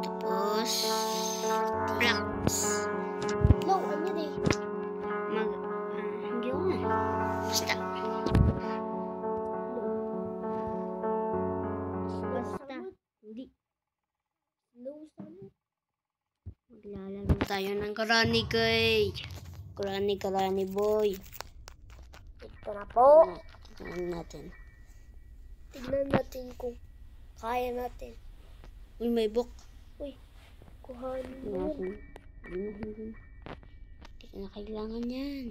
Tapos blocks. No, ano din? Hindi ko nga. Basta. Hindi. Maglalaro tayo ng karani kay. Karani boy. Ito na po. Tignan natin. Tignan natin kung kaya natin. Uy, may book. Uy, kuhanin mo yun. Hindi na kailangan yan.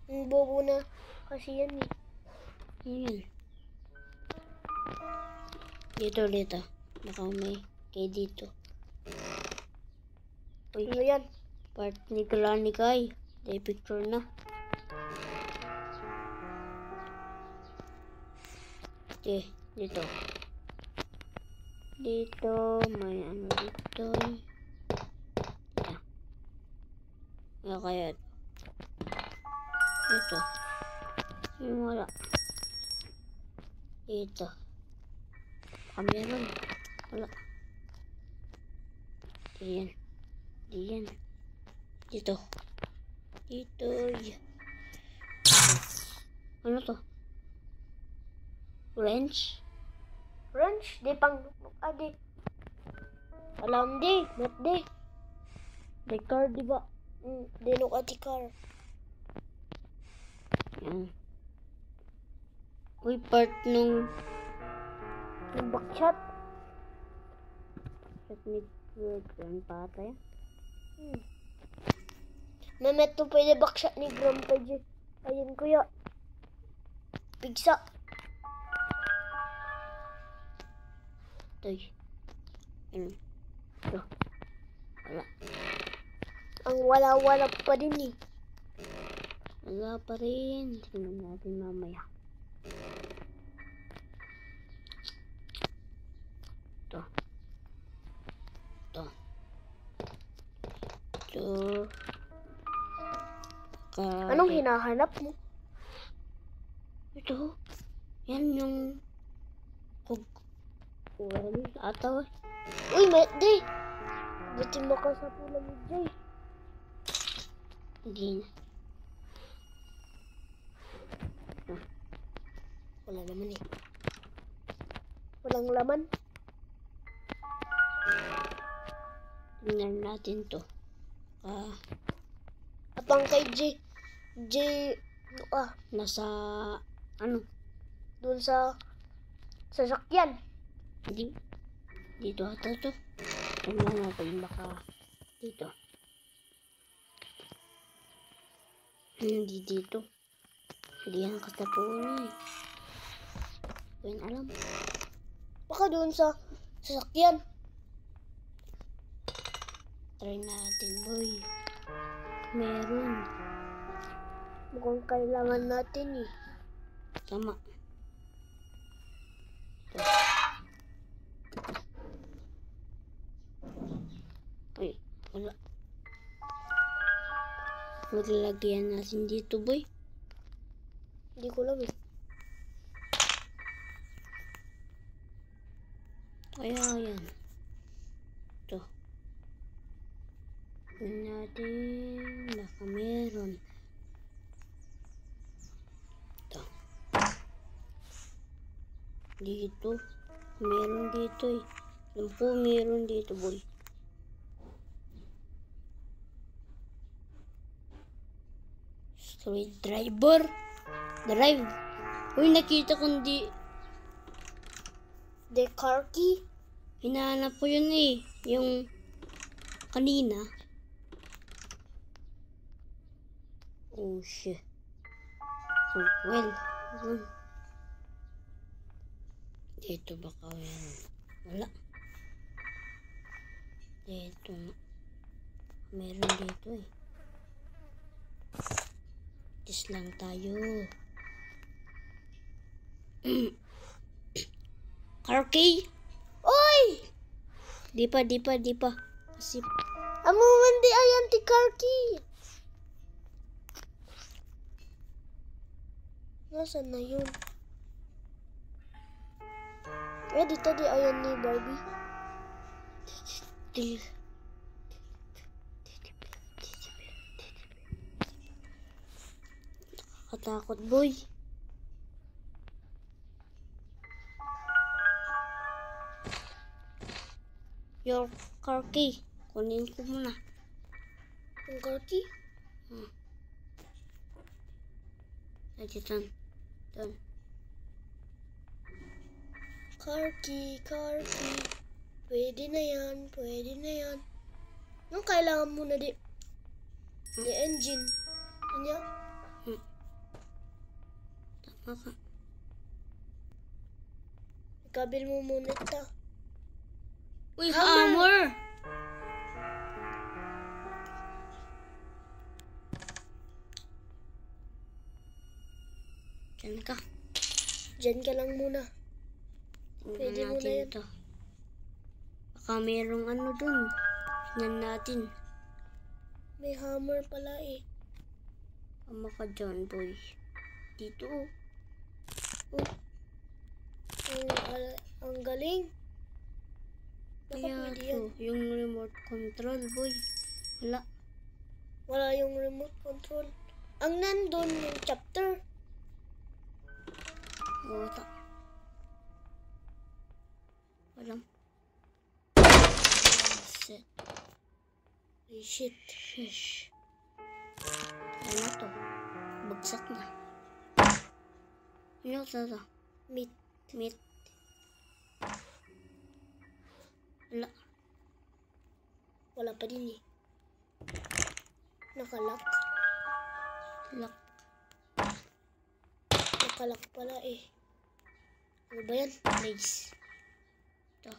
Ang bobo na kasi yan eh. Ayan. Dito. Baka may kay dito. Uy, Ano yan? part ni Kalani Kai. Day picture na. Okay, dito. Dito, may ano dito. Ano kaya? Dito. Yung wala. Dito. Baka meron. Wala. Diyan. Dito. Ano to? Wrench? Di pang di. Alam di, not di. Record, di ba? Di nuk ati car. Yan. Uy, part nung Bakshot. technique with grandpa tayo. Namet to pwede bakshot ni Grandpa J. Ayun kuya. Pigsa. Ito'y. Ano? Ito. Wala. Ang wala-wala pa din eh. Wala pa rin. Tingnan natin mamaya. Ito. Anong hinahanap mo? Ito. Yan yung kuwaran ataw. Uy, di. Dati makasapulan mo, Jay. Hindi na. Wala naman eh. Walang laman. Tingnan natin to. Apang kay J, Nasa, ano? doon sa sasakyan. Hindi. Dito ata to. Tingnan natin baka dito. Hindi dito. Hindi yan katapunan eh. Hindi ko alam. Baka doon sa sasakyan. Try natin, boy. Meron. Mukhang kailangan natin eh. Tama. Ito. Ay, wala. Maglagyan natin dito, boy. Hindi ko alam eh. Kaya yan. Ito. Tignan natin. Baka meron. Ito. Dito. Meron dito eh. Alam po meron dito, boy. Street driver. Drive. Uy, nakita ko hindi. The car key? Hinahanap ko yun eh. Yung kanina. Oh, shit. Oh, well. Dito baka meron. Wala. Dito. Meron dito eh. Tis lang tayo. Car key? Oy! Di pa. Kasi Amo man di ayan ti car key. Nasaan na yun? Dito di ayan ni Barbie. Til. Katakot, boy. Your car key. Kunin ko muna. Ang car key? Ay, dyan. Doon. Car key, car key. Pwede na yan, pwede na yan. Anong kailangan mo na di? Di engine. Ano? Tama ka. Ikabil mo muna ito. Uy, hammer! Diyan ka. Diyan ka lang muna. Tingnan Pwede mo na natin yan. ito. Baka mayroong ano dun. Tingnan natin. May hammer pala eh. Tama ka dyan, boy. Dito, oh. Ang galing. Baka Kaya pwede yan. to, yung remote control, boy. Wala. Wala yung remote control. Ang nandun yung chapter. Wala. Walang. Set. Ay, shit. Fish. Ano to? Bagsak na. Ano to? Meat. Meat. Wala. Wala pa din eh. Nakalock. Lock. Nakalock pala eh. Ano ba yan? Place. Ito.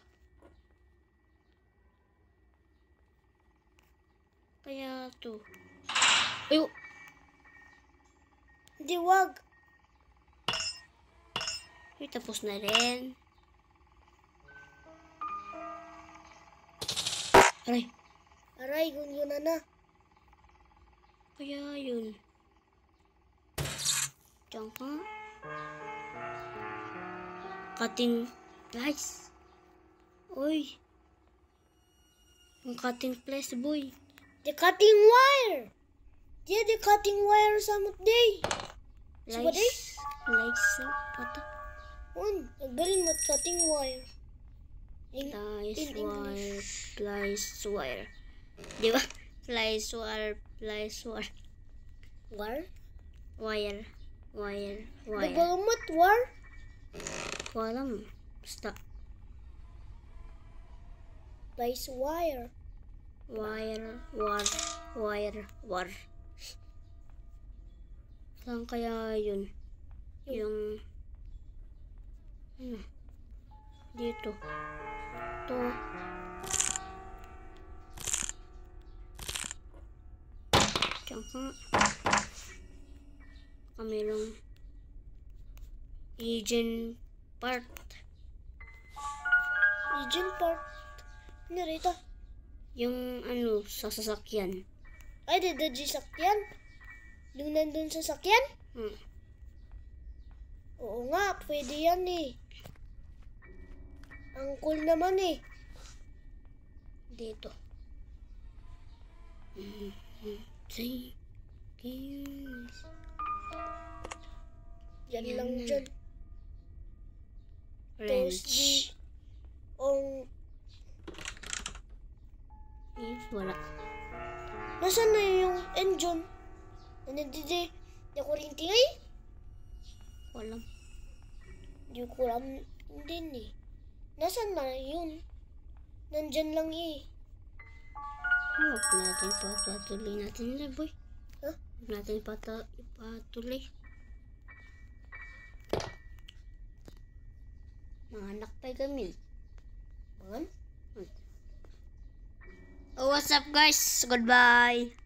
Kaya to. Ayo! Hindi, wag. Ay, tapos na rin. Aray. Aray, yun na. Kaya yun. Diyan ka. Cutting. Guys. Uy. Yung cutting place, boy. The cutting wire. Yeah, the cutting wire sa day. Sa day? Lights. Pata. Nagaling mo cutting wire. Flies in wire. English. Flies wire. Di ba? Flies wire. Flies wire. Wire? Wire. Wire. Wire. Dagamot wire? Ko alam. Basta. Place wire. Wire. Wire. Saan kaya yun? Yung... dito. Ito. Diyan ka. Mayroong engine part. Engine part. Ano rito? Yung ano, sa sasakyan. Ay, dadadji sakyan? Yung nandun sa sakyan? Oo nga, pwede yan eh. Ang cool naman eh. Dito. Say, games. Yan Yan lang na. dyan. Wrench. Ang... Eh, wala. Nasaan na yung engine? Di ko rin tingay? Walang. Di ko alam din eh. Nasaan na yun? Nandyan lang eh. Huwag natin patuloy natin nila, boy. Huh? Huwag natin patuloy. Mga anak pa kami. Man? Oh, what's up, guys? Goodbye.